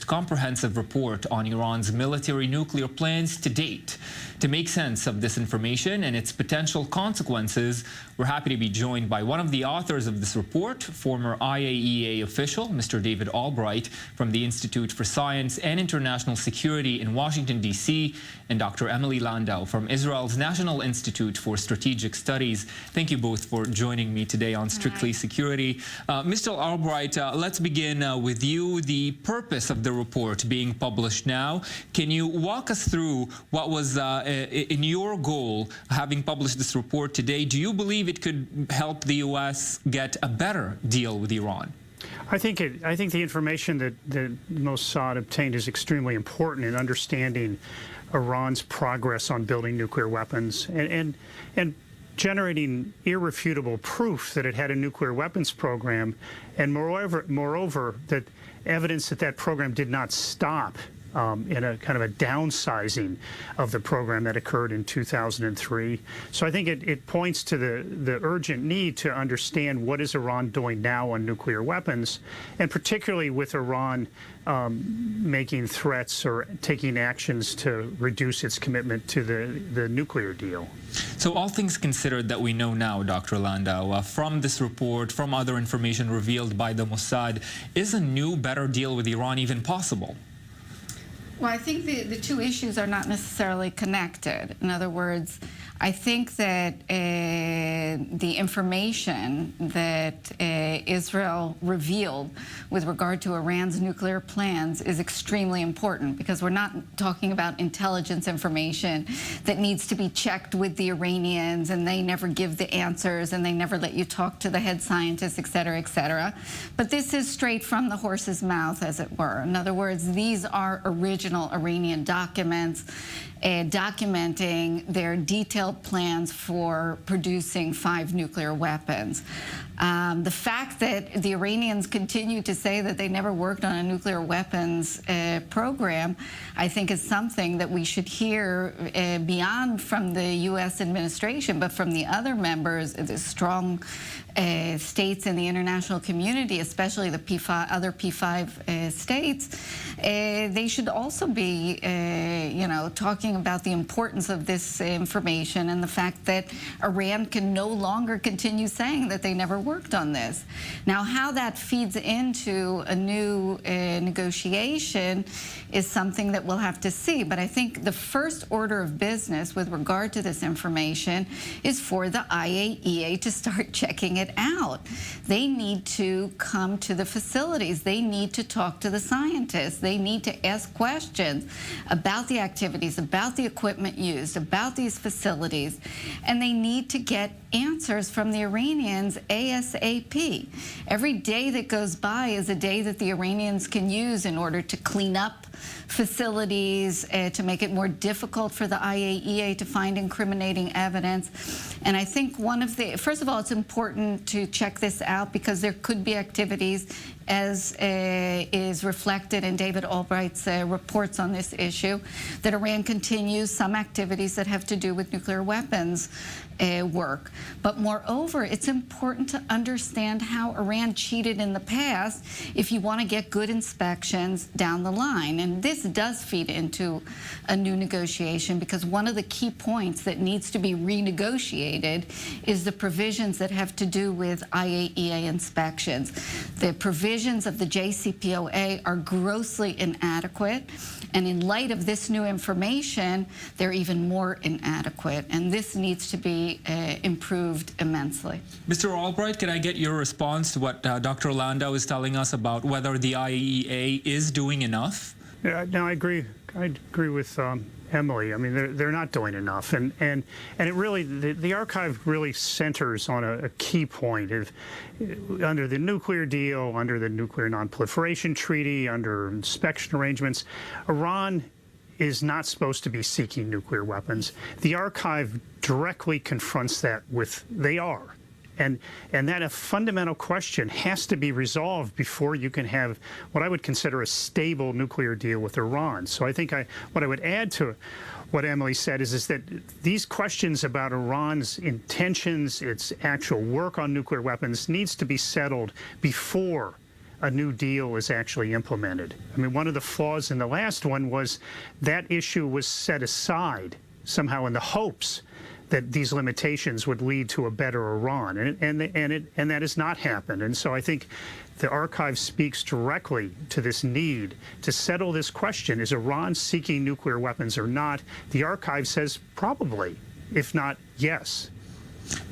comprehensive report on Iran's military nuclear plans to date. To make sense of this information and its potential consequences, we're happy to be joined by one of the authors of this report, former IAEA official, Mr. David Albright from the Institute for Science and International Security in Washington, D.C., and Dr. Emily Landau from Israel's National Institute for Strategic Studies. Thank you both for joining me today on Strictly Security. Mr. Albright, let's begin with you. The purpose of the report being published now, can you walk us through what was in your goal, having published this report today? Do you believe it could help the U.S. get a better deal with Iran? I think the information that Mossad obtained is extremely important in understanding Iran's progress on building nuclear weapons and generating irrefutable proof that it had a nuclear weapons program, and moreover that evidence that that program did not stop in a kind of a downsizing of the program that occurred in 2003. So I think it points to the urgent need to understand what is Iran doing now on nuclear weapons, and particularly with Iran making threats or taking actions to reduce its commitment to the nuclear deal. So all things considered that we know now, Dr. Landau, from this report, from other information revealed by the Mossad, is a new, better deal with Iran even possible? Well, I think the two issues are not necessarily connected. In other words, I think that the information that Israel revealed with regard to Iran's nuclear plans is extremely important, because we're not talking about intelligence information that needs to be checked with the Iranians, and they never give the answers, and they never let you talk to the head scientists, et cetera, et cetera. But this is straight from the horse's mouth, as it were. In other words, these are original Iranian documents documenting their detailed plans for producing 5 nuclear weapons. The fact that the Iranians continue to say that they never worked on a nuclear weapons program, I think is something that we should hear beyond from the U.S. administration, but from the other members, the strong states in the international community, especially the other P5 states. They should also be, talking about the importance of this information and the fact that Iran can no longer continue saying that they never worked on this. Now, how that feeds into a new negotiation is something that we'll have to see. But I think the first order of business with regard to this information is for the IAEA to start checking it out. They need to come to the facilities. They need to talk to the scientists. They need to ask questions about the activities, about the equipment used, about these facilities, and they need to get answers from the Iranians ASAP. Every day that goes by is a day that the Iranians can use in order to clean up facilities, to make it more difficult for the IAEA to find incriminating evidence. And I think first of all, it's important to check this out, because there could be activities, as is reflected in David Albright's reports on this issue, that Iran continues some activities that have to do with nuclear weapons work. But moreover, it's important to understand how Iran cheated in the past if you want to get good inspections down the line. And this does feed into a new negotiation, because one of the key points that needs to be renegotiated is the provisions that have to do with IAEA inspections. The provisions of the JCPOA are grossly inadequate, and in light of this new information, they're even more inadequate, and this needs to be improved immensely. Mr. Albright, can I get your response to what Dr. Landau is telling us about whether the IAEA is doing enough? Yeah, no, I agree with Emily. I mean, they're not doing enough, and it really, the archive really centers on a key point. Under the nuclear deal, under the Nuclear Non-Proliferation Treaty, under inspection arrangements, Iran is not supposed to be seeking nuclear weapons. The archive directly confronts that with they are. And that a fundamental question has to be resolved before you can have what I would consider a stable nuclear deal with Iran. So I think what I would add to what Emily said is that these questions about Iran's intentions, its actual work on nuclear weapons, needs to be settled before a new deal is actually implemented. I mean, one of the flaws in the last one was that issue was set aside somehow in the hopes that these limitations would lead to a better Iran, and that has not happened. And so I think the archive speaks directly to this need to settle this question: is Iran seeking nuclear weapons or not? The archive says probably, if not yes.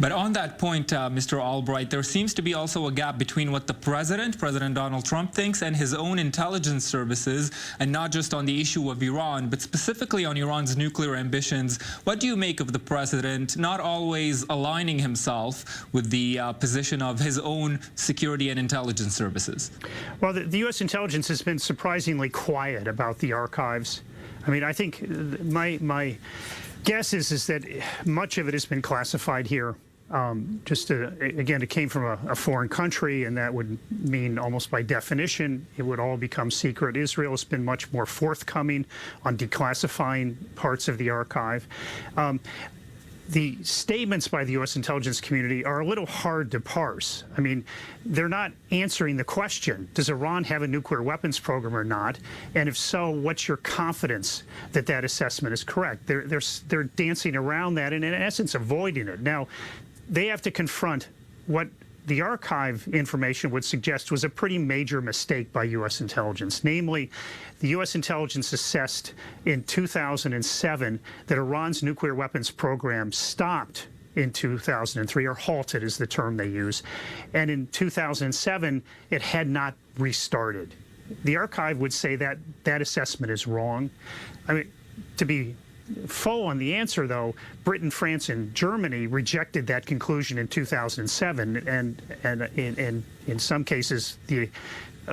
But on that point, Mr. Albright, there seems to be also a gap between what the President Donald Trump, thinks and his own intelligence services, and not just on the issue of Iran, but specifically on Iran's nuclear ambitions. What do you make of the President not always aligning himself with the position of his own security and intelligence services? Well, the U.S. intelligence has been surprisingly quiet about the archives. I mean, I think my guess is that much of it has been classified here. Again, it came from a foreign country, and that would mean almost by definition it would all become secret. Israel has been much more forthcoming on declassifying parts of the archive. The statements by the U.S. intelligence community are a little hard to parse. I mean, they're not answering the question, does Iran have a nuclear weapons program or not? And if so, what's your confidence that that assessment is correct? They're dancing around that and in essence avoiding it. Now, they have to confront what the archive information would suggest was a pretty major mistake by U.S. intelligence. Namely, the U.S. intelligence assessed in 2007 that Iran's nuclear weapons program stopped in 2003, or halted is the term they use. And in 2007, it had not restarted. The archive would say that that assessment is wrong. I mean, to be full on the answer, though, Britain, France, and Germany rejected that conclusion in 2007, and in some cases, the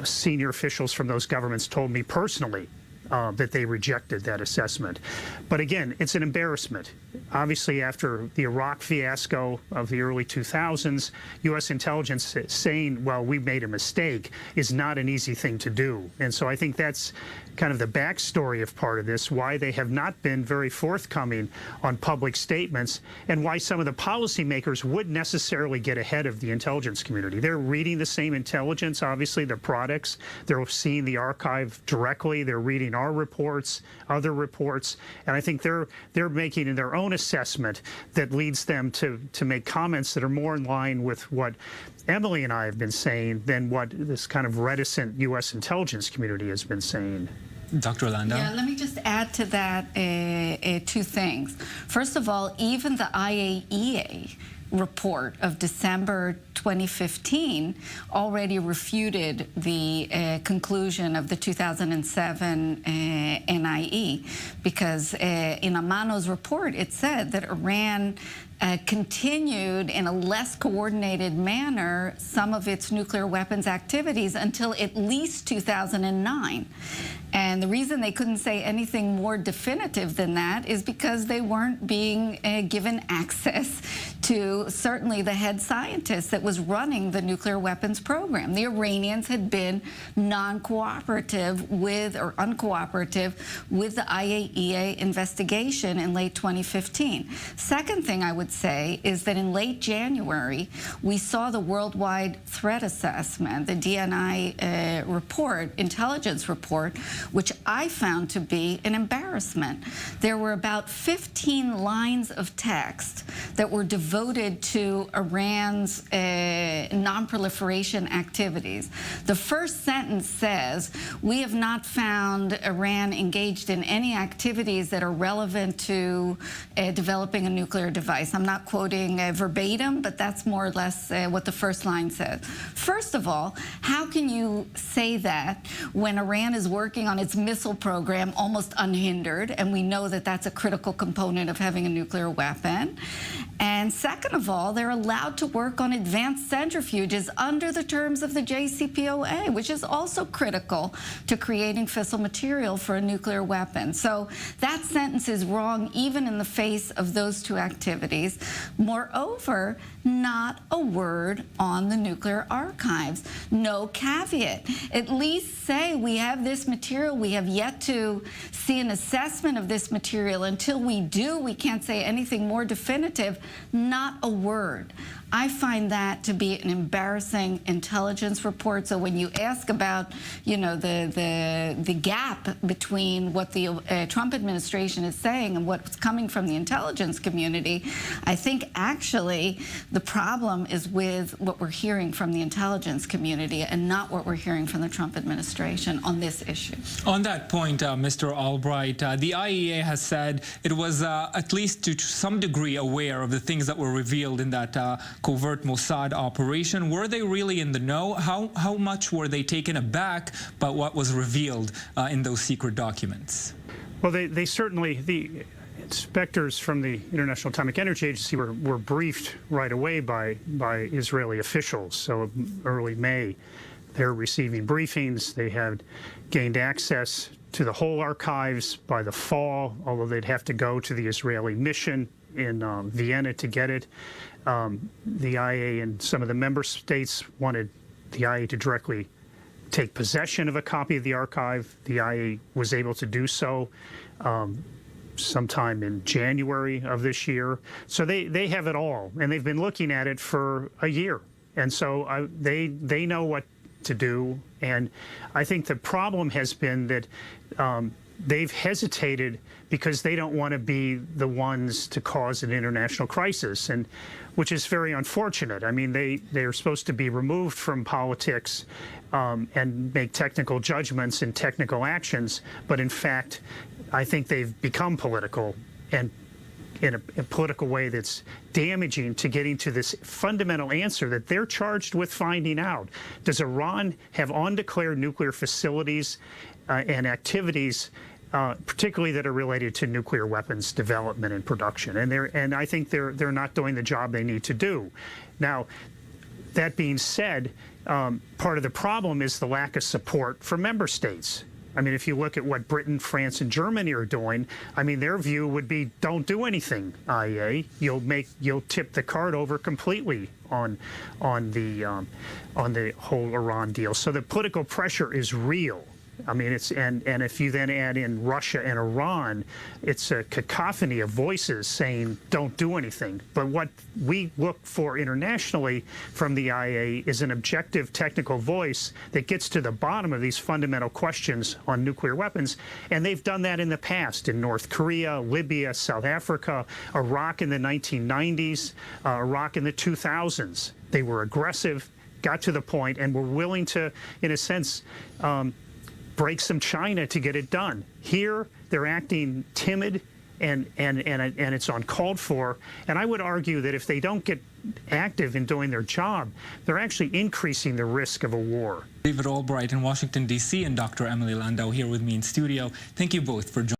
senior officials from those governments told me personally that they rejected that assessment. But again, it's an embarrassment. Obviously, after the Iraq fiasco of the early 2000s, U.S. intelligence saying, well, we made a mistake, is not an easy thing to do. And so I think that's kind of the backstory of part of this, why they have not been very forthcoming on public statements, and why some of the policymakers wouldn't necessarily get ahead of the intelligence community. They're reading the same intelligence, obviously, the products. They're seeing the archive directly. They're reading our reports, other reports, and I think they're making their own assessment that leads them to make comments that are more in line with what Emily and I have been saying than what this kind of reticent U.S. intelligence community has been saying. Dr. Landau? Yeah, let me just add to that two things. First of all, even the IAEA report of December 2015 already refuted the conclusion of the 2007 NIE, because in Amano's report it said that Iran continued in a less coordinated manner some of its nuclear weapons activities until at least 2009. And the reason they couldn't say anything more definitive than that is because they weren't being given access to certainly the head scientist that was running the nuclear weapons program. The Iranians had been non-cooperative with, or uncooperative with, the IAEA investigation in late 2015. Second thing I would say is that in late January, we saw the worldwide threat assessment, the DNI report, intelligence report, which I found to be an embarrassment. There were about 15 lines of text that were devoted to Iran's non-proliferation activities. The first sentence says, we have not found Iran engaged in any activities that are relevant to developing a nuclear device. I'm not quoting verbatim, but that's more or less what the first line says. First of all, how can you say that when Iran is working on its missile program almost unhindered, and we know that that's a critical component of having a nuclear weapon? And second of all, they're allowed to work on advanced centrifuges under the terms of the JCPOA, which is also critical to creating fissile material for a nuclear weapon. So that sentence is wrong even in the face of those two activities. Moreover, Not a word on the nuclear archives. No caveat. At least say we have this material. We have yet to see an assessment of this material. Until we do, we can't say anything more definitive. Not a word. I find that to be an embarrassing intelligence report. So when you ask about, you know, the gap between what the Trump administration is saying and what's coming from the intelligence community, I think actually the problem is with what we're hearing from the intelligence community and not what we're hearing from the Trump administration on this issue. On that point, Mr. Albright, the IAEA has said it was at least to some degree aware of the things that were revealed in that covert Mossad operation. Were they really in the know? How much were they taken aback by what was revealed in those secret documents? Well, they certainly, the inspectors from the International Atomic Energy Agency were briefed right away by Israeli officials. So early May, they're receiving briefings. They had gained access to the whole archives by the fall, although they'd have to go to the Israeli mission in Vienna to get it. The IAEA and some of the member states wanted the IAEA to directly take possession of a copy of the archive. The IAEA was able to do so sometime in January of this year. So they have it all, and they've been looking at it for a year. And so they know what to do. And I think the problem has been that they've hesitated because they don't want to be the ones to cause an international crisis, and which is very unfortunate. I mean, they're supposed to be removed from politics and make technical judgments and technical actions, but in fact, I think they've become political, and in a political way that's damaging to getting to this fundamental answer that they're charged with finding out. Does Iran have undeclared nuclear facilities and activities, particularly that are related to nuclear weapons development and production? And I think they're not doing the job they need to do. Now, that being said, part of the problem is the lack of support from member states. I mean, if you look at what Britain, France, and Germany are doing, I mean, their view would be, don't do anything, IAEA. You'll tip the card over completely on the whole Iran deal. So the political pressure is real. I mean, and if you then add in Russia and Iran, it's a cacophony of voices saying, don't do anything. But what we look for internationally from the IAEA is an objective technical voice that gets to the bottom of these fundamental questions on nuclear weapons. And they've done that in the past in North Korea, Libya, South Africa, Iraq in the 1990s, Iraq in the 2000s. They were aggressive, got to the point, and were willing to, in a sense, break some China to get it done. Here, they're acting timid, and it's uncalled for. And I would argue that if they don't get active in doing their job, they're actually increasing the risk of a war. David Albright in Washington, D.C., and Dr. Emily Landau here with me in studio. Thank you both for joining.